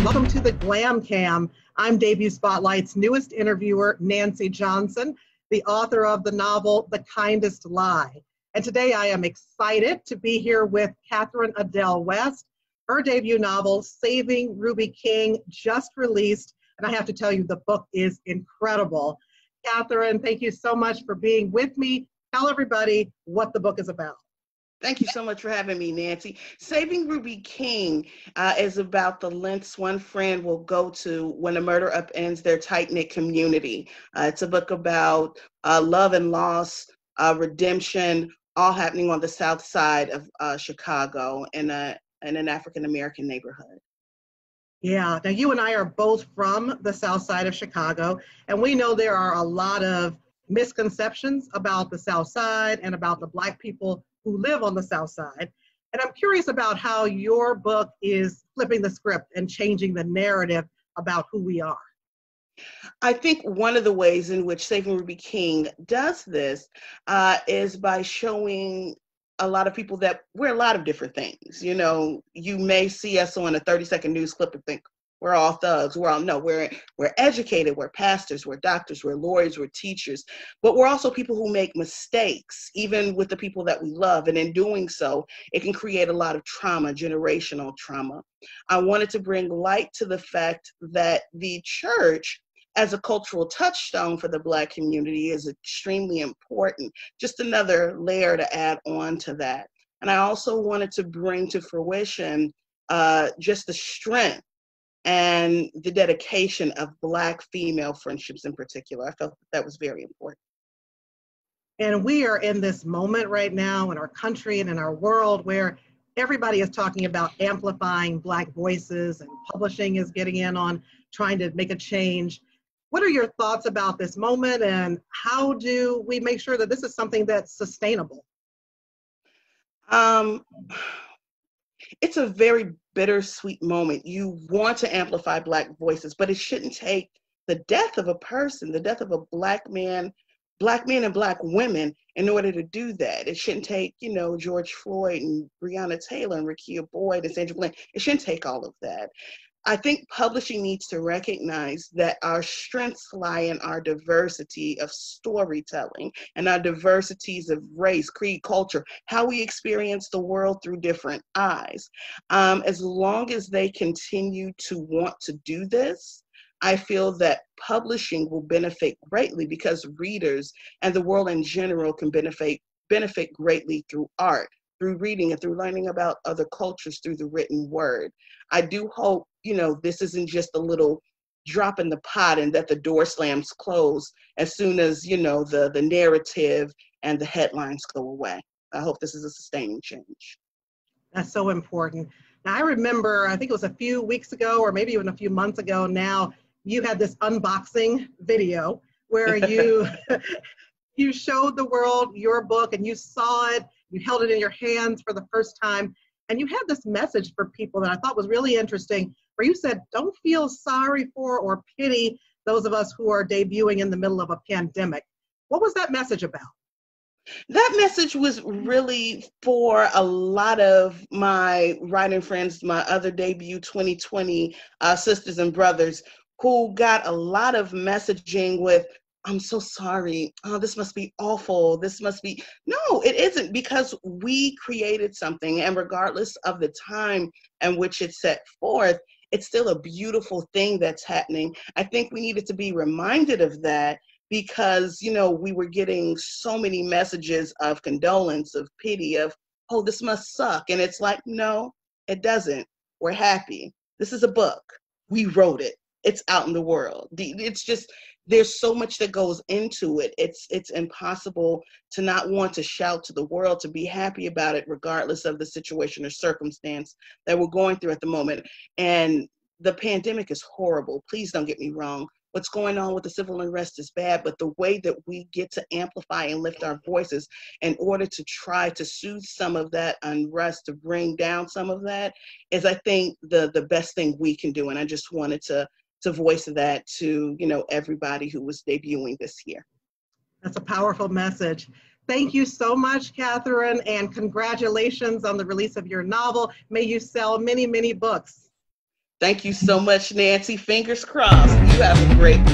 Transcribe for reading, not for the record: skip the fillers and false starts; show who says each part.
Speaker 1: Welcome to the Glam Cam. I'm Debut Spotlight's newest interviewer, Nancy Johnson, the author of the novel, The Kindest Lie. And today I am excited to be here with Catherine Adel West. Her debut novel, Saving Ruby King, just released. And I have to tell you, the book is incredible. Catherine, thank you so much for being with me. Tell everybody what the book is about.
Speaker 2: Thank you so much for having me, Nancy. Saving Ruby King is about the lengths one friend will go to when a murder upends their tight-knit community. It's a book about love and loss, redemption, all happening on the south side of Chicago in an African-American neighborhood.
Speaker 1: Yeah, now you and I are both from the south side of Chicago, and we know there are a lot of misconceptions about the south side and about the Black people who live on the south side. And I'm curious about how your book is flipping the script and changing the narrative about who we are.
Speaker 2: I think one of the ways in which Saving Ruby King does this is by showing a lot of people that we're a lot of different things. You know, you may see us on a 30-second news clip and think, we're all thugs. We're educated, we're pastors, we're doctors, we're lawyers, we're teachers, but we're also people who make mistakes, even with the people that we love. And in doing so, it can create a lot of trauma, generational trauma. I wanted to bring light to the fact that the church, as a cultural touchstone for the Black community, is extremely important. Just another layer to add on to that. And I also wanted to bring to fruition just the strength and the dedication of Black female friendships in particular. I felt that was very important.
Speaker 1: And we are in this moment right now in our country and in our world where everybody is talking about amplifying Black voices, and publishing is getting in on trying to make a change. What are your thoughts about this moment, and how do we make sure that this is something that's sustainable?
Speaker 2: It's a very bittersweet moment. You want to amplify Black voices, but it shouldn't take the death of a person, the death of a Black men and Black women in order to do that. It shouldn't take, George Floyd and Breonna Taylor and Rekia Boyd and Sandra Bland. It shouldn't take all of that. I think publishing needs to recognize that our strengths lie in our diversity of storytelling and our diversities of race, creed, culture, how we experience the world through different eyes. As long as they continue to want to do this, I feel that publishing will benefit greatly, because readers and the world in general can benefit greatly through art, through reading, and through learning about other cultures through the written word. I do hope, this isn't just a little drop in the pot and that the door slams closed as soon as, the narrative and the headlines go away. I hope this is a sustaining change.
Speaker 1: That's so important. Now, I remember, I think it was a few weeks ago, or maybe even a few months ago now, you had this unboxing video where you you showed the world your book, and you saw it, you held it in your hands for the first time, and you had this message for people that I thought was really interesting, where you said, don't feel sorry for or pity those of us who are debuting in the middle of a pandemic. What was that message about?
Speaker 2: That message was really for a lot of my writing friends, my other debut 2020 sisters and brothers, who got a lot of messaging with, I'm so sorry. Oh, this must be awful. This must be. No, it isn't, because we created something, and regardless of the time in which it's set forth, it's still a beautiful thing that's happening. I think we needed to be reminded of that, because, we were getting so many messages of condolence, of pity, of, oh, this must suck. And it's like, no, it doesn't. We're happy. This is a book. We wrote it. It's out in the world. It's just, there's so much that goes into it. It's impossible to not want to shout to the world, to be happy about it, regardless of the situation or circumstance that we're going through at the moment. And the pandemic is horrible. Please don't get me wrong. What's going on with the civil unrest is bad, but the way that we get to amplify and lift our voices in order to try to soothe some of that unrest, to bring down some of that, is, I think, the best thing we can do. And I just wanted to voice that to, everybody who was debuting this year.
Speaker 1: That's a powerful message. Thank you so much, Catherine, and congratulations on the release of your novel. May you sell many, many books.
Speaker 2: Thank you so much, Nancy. Fingers crossed. You have a great